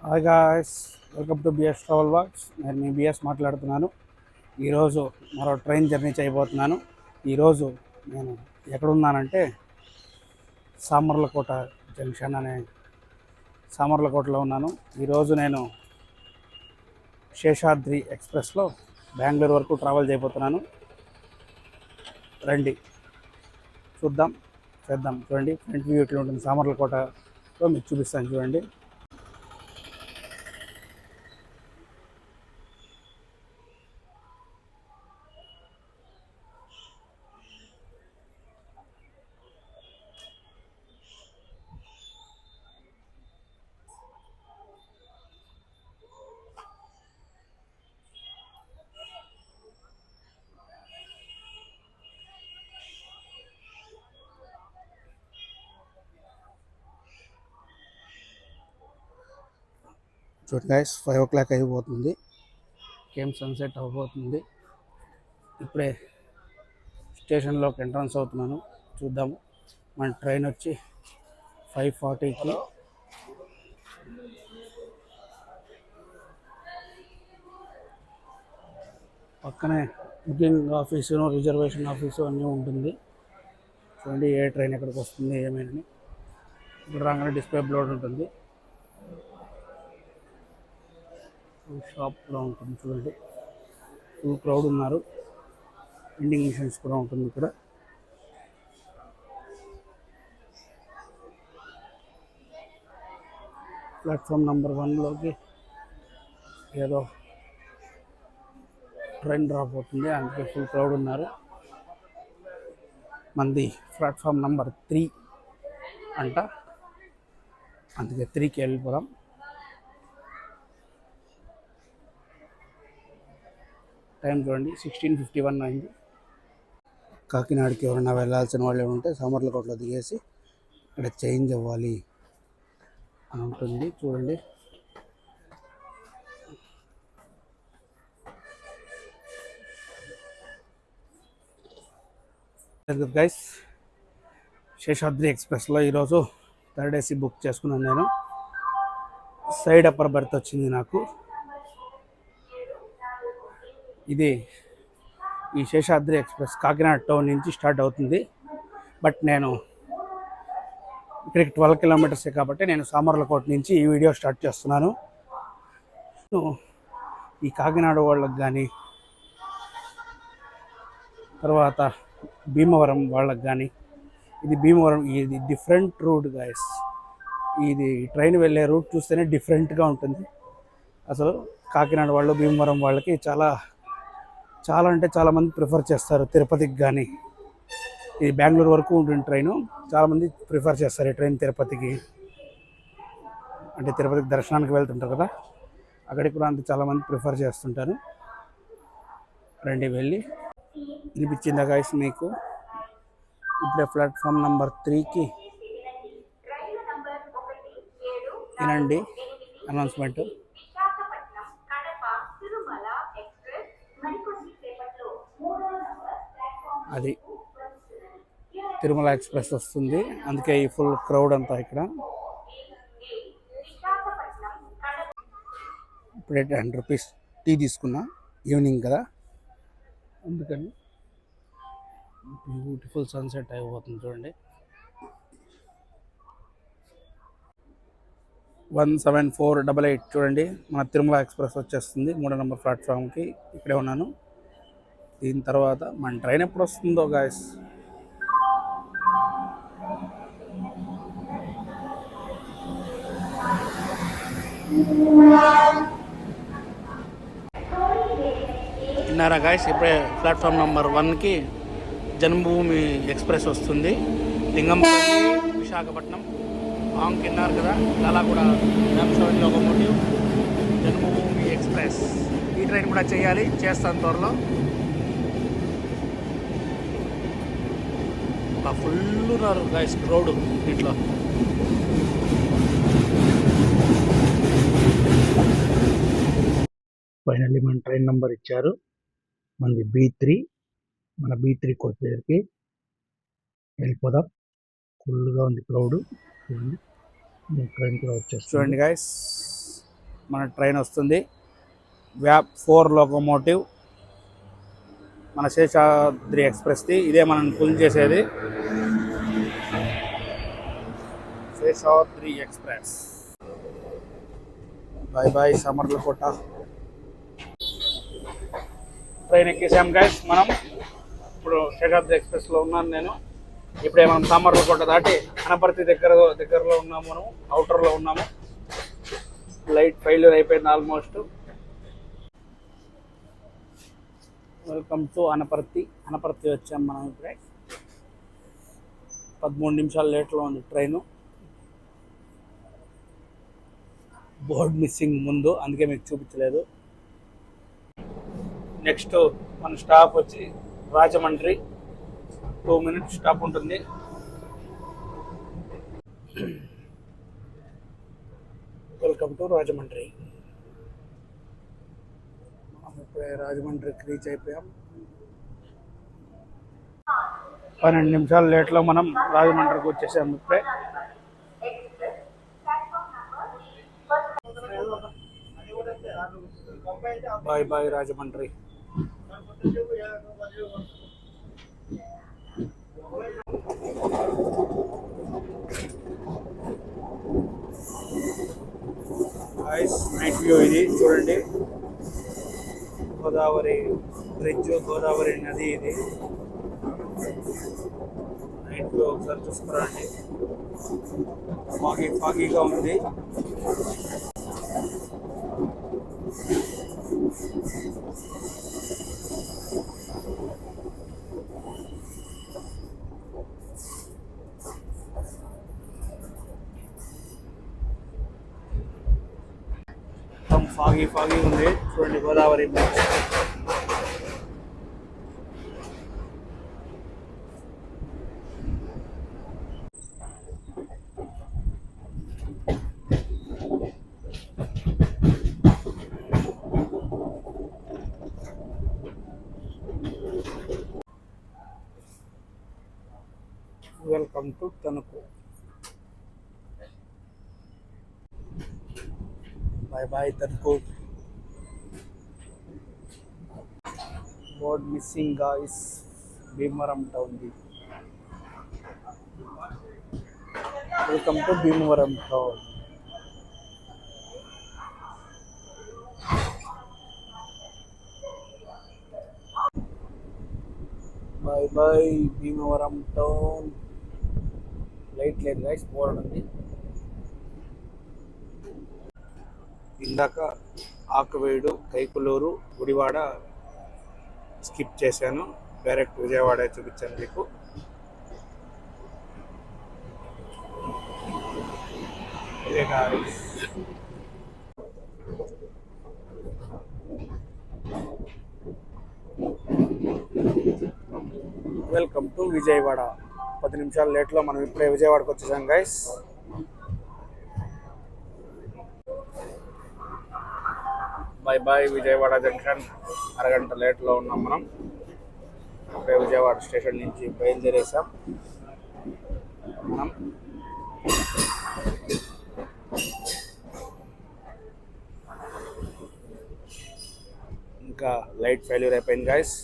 Hi guys, welcome to BS travel box. నేను మీ BS మాట్లాడుతున్నాను. ఈరోజు మరో ట్రైన్ జర్నీ చేయబోతున్నాను. ఈరోజు నేను ఎక్కడున్నానంటే సామర్లకోట జంక్షన్ అనే సామర్లకోటలో ఉన్నాను. ఈరోజు నేను శేషాద్రి ఎక్స్ప్రెస్లో బెంగళూరు వరకు ట్రావెల్ చేయబోతున్నాను. రండి చేద్దాం. చూడండి, ఫ్రంట్ వ్యూ ఇట్లా ఉంటుంది. సామర్లకోటలో మీకు చూపిస్తాను చూడండి. చూడండి గైస్, 5 o'clock అయిపోతుంది. సన్సెట్ అవ్వబోతుంది. ఇప్పుడే స్టేషన్లోకి ఎంట్రన్స్ అవుతున్నాను. చూద్దాము. మన ట్రైన్ వచ్చి 5:40కి. పక్కనే బుకింగ్ ఆఫీసు, రిజర్వేషన్ ఆఫీసు అన్నీ ఉంటుంది. చూడండి ఏ ట్రైన్ ఎక్కడికి వస్తుంది ఏమైనా. ఇప్పుడు రాగానే డిస్ప్లే బోర్డు ఉంటుంది. షాప్ కూడా ఉంటుంది. చూడండి, ఫుల్ క్రౌడ్ ఉన్నారు. వెండింగ్ మిషన్స్ కూడా ఉంటుంది ఇక్కడ. ప్లాట్ఫామ్ నెంబర్ 1లోకి ఏదో ట్రైన్ డ్రాప్ అవుతుంది, అందుకే ఫుల్ క్రౌడ్ ఉన్నారు. మంది ప్లాట్ఫామ్ నెంబర్ 3 అంట, అందుకే 3కి వెళ్ళిపోదాం. టైం చూడండి 16:51 అయింది. కాకినాడకి ఎవరైనా వెళ్ళాల్సిన వాళ్ళు ఉంటే సామర్లకోటలో దిగేసి ఇక్కడ చేంజ్ అవ్వాలి అని ఉంటుంది. చూడండి, గైస్, శేషాద్రి ఎక్స్ప్రెస్లో ఈరోజు 3rd AC బుక్ చేసుకున్నాను నేను. సైడ్ అప్పర్ బెర్త్ వచ్చింది నాకు. ఇది ఈ శేషాద్రి ఎక్స్ప్రెస్ కాకినాడ టౌన్ నుంచి స్టార్ట్ అవుతుంది. బట్ నేను ఇక్కడికి 12 కిలోమీటర్సే కాబట్టి నేను సామర్లకోట నుంచి ఈ వీడియో స్టార్ట్ చేస్తున్నాను. ఈ కాకినాడ వాళ్ళకి కానీ, తర్వాత భీమవరం వాళ్ళకి కానీ, ఇది భీమవరం, ఇది డిఫరెంట్ రూట్ గైస్. ఇది ట్రైన్ వెళ్ళే రూట్ చూస్తేనే డిఫరెంట్గా ఉంటుంది. అసలు కాకినాడ వాళ్ళు భీమవరం వాళ్ళకి చాలా అంటే చాలామంది ప్రిఫర్ చేస్తారు తిరుపతికి కానీ. ఇది బెంగళూరు వరకు ఉంటుంది ట్రైను. చాలామంది ప్రిఫర్ చేస్తారు ఈ ట్రైన్ తిరుపతికి. అంటే తిరుపతికి దర్శనానికి వెళ్తుంటారు కదా, అక్కడికి కూడా అంత చాలామంది ప్రిఫర్ చేస్తుంటారు. రండి వెళ్ళి. వినిపించిందా గైస్ మీకు? ఇప్పుడే ప్లాట్ఫామ్ నెంబర్ 3కి వినండి అనౌన్స్మెంట్. అది తిరుమల ఎక్స్ప్రెస్ వస్తుంది, అందుకే ఈ ఫుల్ క్రౌడ్ అంతా ఇక్కడ. ఇప్పుడే 10 రూపీస్ టీ తీసుకున్నా, ఈవినింగ్ కదా అందుకని. బ్యూటిఫుల్ సన్సెట్ అయిపోతుంది చూడండి. 17488 చూడండి, మన తిరుమల ఎక్స్ప్రెస్ వచ్చేస్తుంది 3వ నెంబర్ ప్లాట్ఫామ్కి. ఇక్కడే ఉన్నాను. దీని తర్వాత మన ట్రైన్ ఎప్పుడు వస్తుందో గాయస్. విన్నారా గాయస్? ఇప్పుడే ప్లాట్ఫామ్ నెంబర్ 1కి జన్మభూమి ఎక్స్ప్రెస్ వస్తుంది. లింగంపల్లి, విశాఖపట్నం విన్నారు కదా. అలా కూడా రామస్వామి లోకోమోటివ్ జన్మభూమి ఎక్స్ప్రెస్. ఈ ట్రైన్ కూడా చేస్తాను త్వరలో. ఫుల్ ఉన్నారు గైస్, క్రౌడ్ దీంట్లో. ఫైనల్లీ మన ట్రైన్ నెంబర్ ఇచ్చారు, మనది B3. మన B3 కోచ్ దగ్గరికి వెళ్ళిపోదాం. ఫుల్గా ఉంది క్రౌడ్. చూడండి, ట్రైన్ కూడా వచ్చేస్తుంది. చూడండి గైస్, మన ట్రైన్ వస్తుంది. వ్యాప్ 4 లోకోమోటివ్ మన శేషాద్రి ఎక్స్ప్రెస్ది. ఇదే మనం పుల్ చేసేది Seshadri express. Bye bye Samarlakota. Train ఎక్కేసాం గైస్. మనం ఇప్పుడు శేషాద్రి ఎక్స్ప్రెస్లో ఉన్నాను నేను. ఇప్పుడే మనం సామర్లకోట దాటి అనపర్తి దగ్గరలో ఉన్నాము. మనం అవుటర్లో ఉన్నాము. లైట్ ఫెయిల్యూర్ అయిపోయింది almost. Welcome to Anaparthi. Anaparthi వచ్చాం మనం ఇప్పుడే. 13 నిమిషాలు లేట్లో ఉంది ట్రైను. బోర్డ్ మిస్సింగ్ ముందు, అందుకే మీకు చూపించలేదు. నెక్స్ట్ మన స్టాప్ వచ్చి రాజమండ్రి. 2 minutes స్టాప్ ఉంటుంది. Welcome to Rajahmundry. మనం ఇప్పుడే రాజమండ్రికి రీచ్ అయిపోయాం. 12 నిమిషాలు లేట్లో మనం రాజమండ్రికి వచ్చేసాం ఇప్పుడే. Bye bye Rajahmundry. Night view ఇది చూడండి. గోదావరి బ్రిడ్జ్, గోదావరి నది ఇది. నైట్ వ్యూ ఒకసారి చూసుకురండి. ఫాగీగా ఉంది. ఫాగీ ఉంది చూడండి. Godavari bridge. Welcome to Tanuku. Bye bye Tanuku. Board missing guys. Bhimavaram town. Welcome to Bhimavaram town. Bye bye Bhimavaram town. Light లేదు గైస్, బోర్డ్ ఉంది. ఇందాక ఆకువేడు, కైకులూరు, గుడివాడ స్కిప్ చేశాను. డైరెక్ట్ విజయవాడ చూపించాను మీకు. Welcome to Vijayawada. 10 నిమిషాలు లేట్లో మనం ఇప్పుడే విజయవాడకు వచ్చేసాం guys. Bye bye Vijayawada junction. అరగంట లేట్లో ఉన్నాం మనం. ఇప్పుడే విజయవాడ స్టేషన్ నుంచి బయలుదేరేసాం మనం. ఇంకా లైట్ ఫెయిల్యూర్ అయిపోయింది గైస్.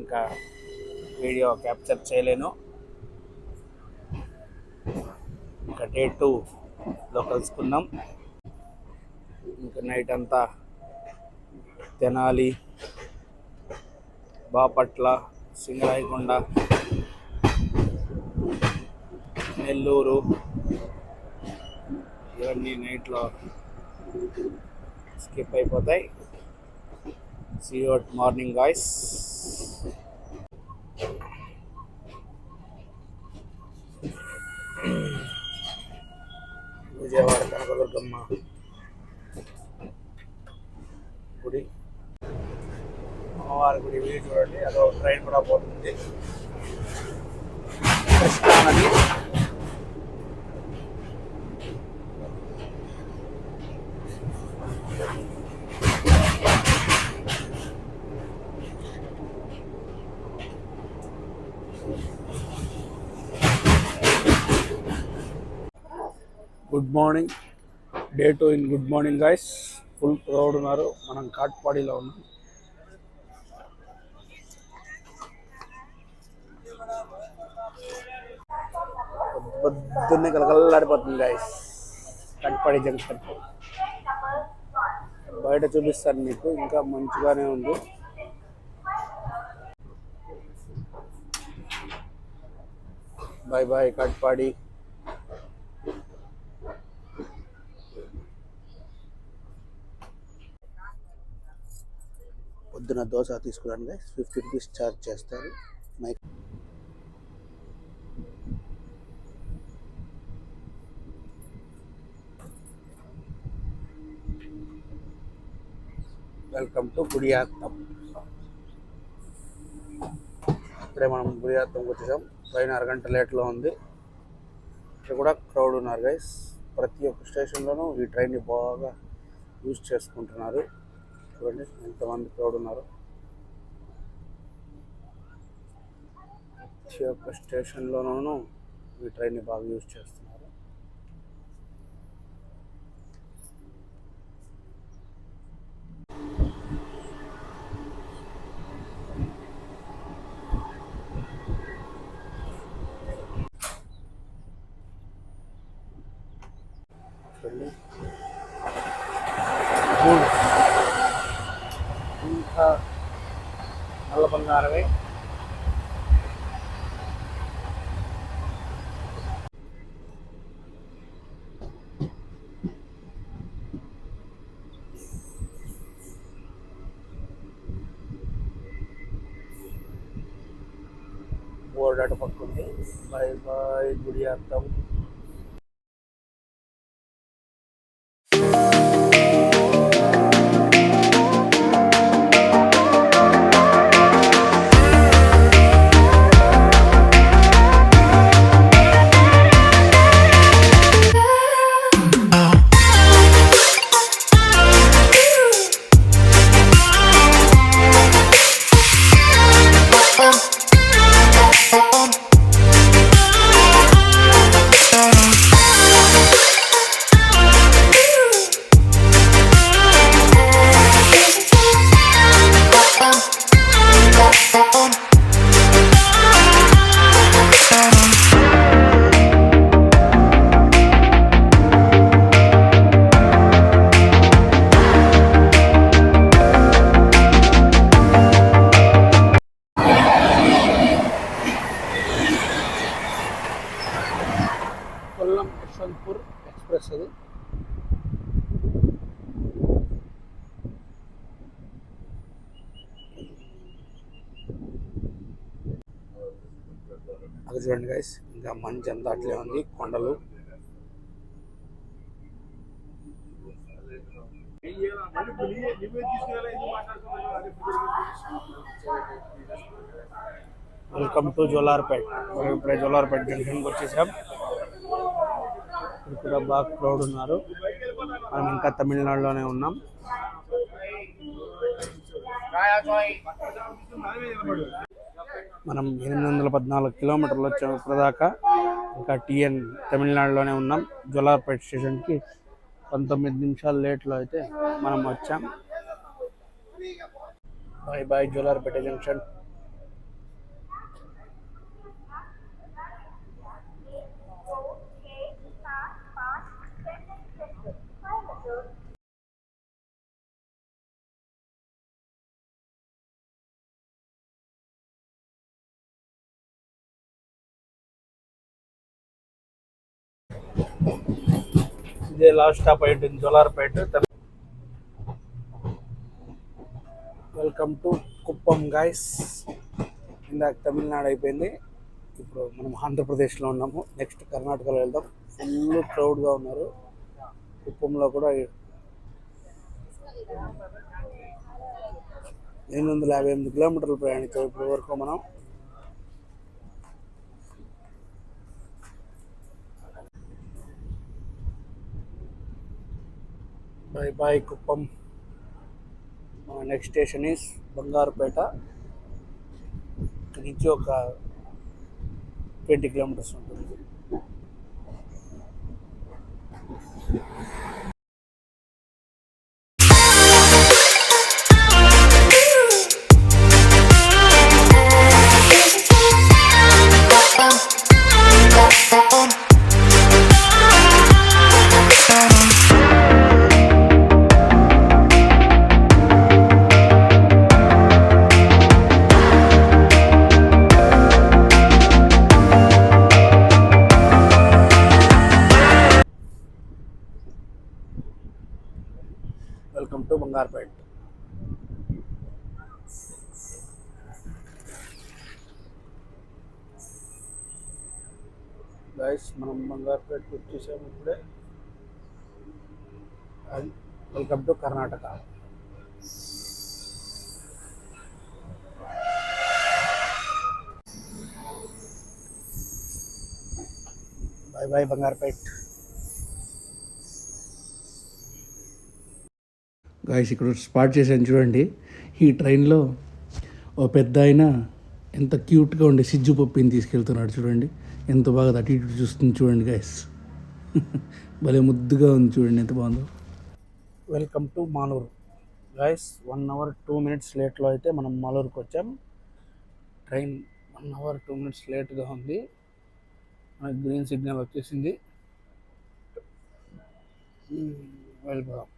ఇంకా వీడియో క్యాప్చర్ చేయలేను. ఇంకా Day 2లో కలుసుకుందాం. ఇంకా నైట్ అంతా తెనాలి, బాపట్ల, సింగరాయకొండ, నెల్లూరు ఇవన్నీ నైట్లో స్కిప్ అయిపోతాయి. See you at morning guys. Vijayawada Kanakadurgamma గుడి, అమ్మవారి గుడి వ్యూ చూడండి. అదో ట్రైన్ కూడా పోతుంది. కృష్ణా నది. Good morning. Day 2 in good morning guys. Full crowd ఉన్నారు. మనం కాట్పాడిలో ఉన్నాం. పొద్దున్నే కలకల్లాడిపోతుంది గైస్. కాట్పాడి జంక్షన్ బయట చూపిస్తాను మీకు, ఇంకా మంచిగానే ఉంది. Bye bye Katpadi. పొద్దున దోశ తీసుకున్నాను గైస్, 50 రూపీస్ ఛార్జ్ చేస్తారు. Mike welcome to Gudiyattam. ఇప్పుడే మనం గుడియాత్తంకి వచ్చేసాం. ట్రైన్ అరగంట లేట్లో ఉంది. ఇక్కడ కూడా క్రౌడ్ ఉన్నారు గైస్. ప్రతి ఒక్క స్టేషన్లోనూ ఈ ట్రైన్ని బాగా యూజ్ చేసుకుంటున్నారు. చూడండి ఎంతమంది క్రౌడ్ ఉన్నారు. ప్రతి ఒక్క స్టేషన్లోనూ ఈ ట్రైన్ని బాగా యూజ్ చేస్తున్నారు. ఇంకా నల్ల బంగారమే. బోర్డు అటు పక్క ఉంది. Bye bye Gudiyattam. Kollam Yesvantpur express అది. అది చూడండి గైస్, ఇంకా మంచి అంతా అట్లే ఉంది. కొండలు వెల్కమ్ టు జోలార్పేట్. మనం ఇప్పుడే జోలార్పేట్ జంక్షన్కి వచ్చేసాం. ఇక్కడ బాగా క్రౌడ్ ఉన్నారు. మనం ఇంకా తమిళనాడులోనే ఉన్నాం. మనం 814 కిలోమీటర్లు వచ్చాము ఇప్పటిదాకా. ఇంకా టీఎన్ తమిళనాడులోనే ఉన్నాం. జోలార్పేట్ స్టేషన్కి 19 నిమిషాలు లేట్లో అయితే మనం వచ్చాం. Bye bye Jolarpet junction. ఇదే లాస్ట్ స్టాప్ అయి ఉంటుంది Jolarpet. Welcome to Kuppam guys. ఇందాక తమిళనాడు అయిపోయింది, ఇప్పుడు మనం ఆంధ్రప్రదేశ్లో ఉన్నాము. నెక్స్ట్ కర్ణాటకలో వెళ్దాం. ఫుల్ క్రౌడ్గా ఉన్నారు. కుప్పంలో కూడా 858 కిలోమీటర్లు ప్రయాణించాం ఇప్పటి వరకు మనం. Bye bye Kuppam. Next station is Bangarapet. ఇక్కడి నుంచి ఒక 20 కిలోమీటర్స్ ఉంటుంది. Welcome to Bangarpet. గైస్ మనం బంగార్పేట్కి వచ్చేసాము ఇప్పుడే. Welcome to Karnataka. Bye bye Bangarpet. Guys ఇక్కడ స్పాట్ చేశాను చూడండి. ఈ ట్రైన్లో ఓ పెద్ద ఆయన ఎంత క్యూట్గా ఉండే సిజ్జు పప్పిని తీసుకెళ్తున్నాడు చూడండి. ఎంత బాగా అటు ఇటు చూస్తుంది చూడండి గాయస్. భలే ముద్దుగా ఉంది చూడండి, ఎంత బాగుందో. Welcome to Malur guys. 1 hour 2 minutes లేట్లో అయితే మనం మాలూరుకి వచ్చాం. ట్రైన్ 1 hour 2 minutes లేట్గా ఉంది. మనకి గ్రీన్ సిగ్నల్ వచ్చేసింది. వెళ్ళిపోదాం.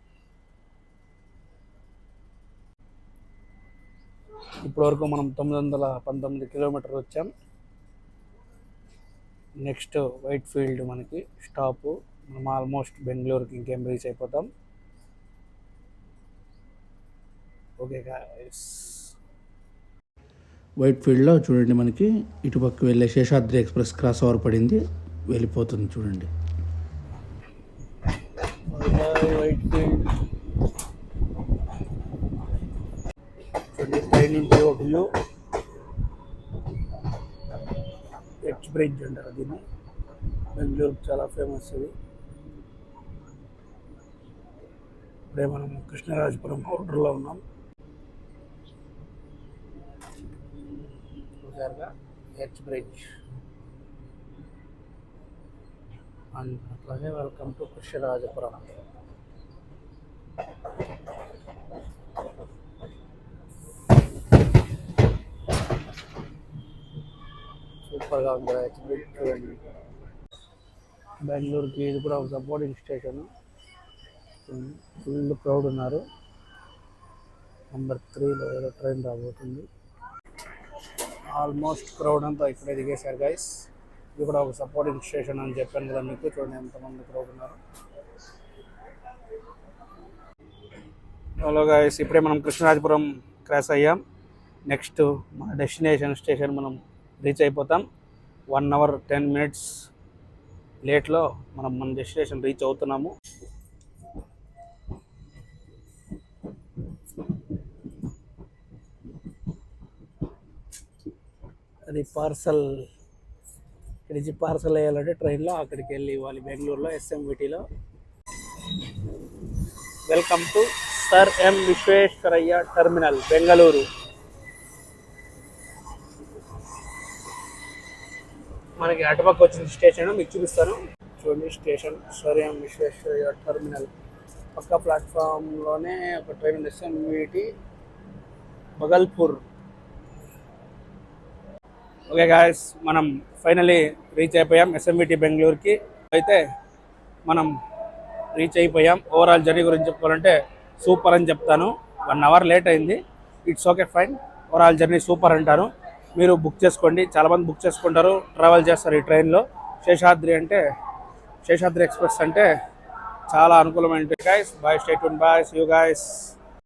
ఇప్పటివరకు మనం 919 కిలోమీటర్లు వచ్చాం. నెక్స్ట్ వైట్ ఫీల్డ్ మనకి స్టాపు. మనం ఆల్మోస్ట్ బెంగళూరుకి ఇంకేం రీచ్ అయిపోతాం. ఓకే గాయస్, వైట్ ఫీల్డ్లో చూడండి మనకి ఇటుపక్క వెళ్ళే శేషాద్రి ఎక్స్ప్రెస్ క్రాస్ ఓవర్ పడింది, వెళ్ళిపోతుంది చూడండి. వైట్ ఫీల్డ్ చూడండి, ట్రైన్ నుంచి ఒక వ్యూ. హెచ్ బ్రిడ్జ్ అంటారు దీన్ని, బెంగళూరుకి చాలా ఫేమస్ ఇది. ఇప్పుడే మనం కృష్ణరాజపురం అవుటర్లో ఉన్నాం. చూసారుగా హెచ్ బ్రిడ్జ్. అండ్ అట్లాగే వెల్కమ్ టు కృష్ణరాజపురం. సూపర్గా ఉంది హెచ్ బ్రిడ్జ్ చూడండి. బెంగళూరుకి ఇది కూడా ఒక సపోర్టింగ్ స్టేషన్. ఫుల్ క్రౌడ్ ఉన్నారు. నెంబర్ 3లో ఏదో ట్రైన్ రాబోతుంది. ఆల్మోస్ట్ క్రౌడ్ అంతా ఇక్కడే దిగేశారు గైస్. ఇది కూడా ఒక సపోర్టింగ్ స్టేషన్ అని చెప్పాను కదా మీకు. చూడండి ఎంతమంది క్రౌడ్ ఉన్నారు. హలో గైస్, ఇప్పుడే మనం కృష్ణరాజపురం క్రాస్ అయ్యాం. నెక్స్ట్ మన డెస్టినేషన్ స్టేషన్ మనం రీచ్ అయిపోతాం. 1 hour 10 minutes లేట్లో మనం మన డెస్టినేషన్ రీచ్ అవుతున్నాము. అది పార్సల్, ఇక్కడ నుంచి పార్సల్ వేయాలంటే ట్రైన్లో అక్కడికి వెళ్ళి ఇవ్వాలి బెంగళూరులో SMVTలో. Welcome to sir M Visvesvaraya terminal Bengaluru. మనకి అటుపక్క వచ్చిన స్టేషన్ మీకు చూపిస్తాను చూడండి. Station sir M Visvesvaraya terminal. పక్క ప్లాట్ఫామ్లోనే ఒక ట్రైన్ ఉంది, SMVT బగల్పూర్. ఓకే గాయస్, మనం ఫైనలీ రీచ్ అయిపోయాం SMVT బెంగళూరుకి. అయితే మనం రీచ్ అయిపోయాం. ఓవరాల్ జర్నీ గురించి చెప్పుకోవాలంటే సూపర్ అని చెప్తాను. 1 hour లేట్ అయింది, it's okay fine. Overall journey super అంటారు. మీరు బుక్ చేసుకోండి, చాలామంది బుక్ చేసుకుంటారు, ట్రావెల్ చేస్తారు ఈ ట్రైన్లో. శేషాద్రి ఎక్స్ప్రెస్ అంటే చాలా అనుకూలమైన. Guys bye, stay tune, bye, see you guys.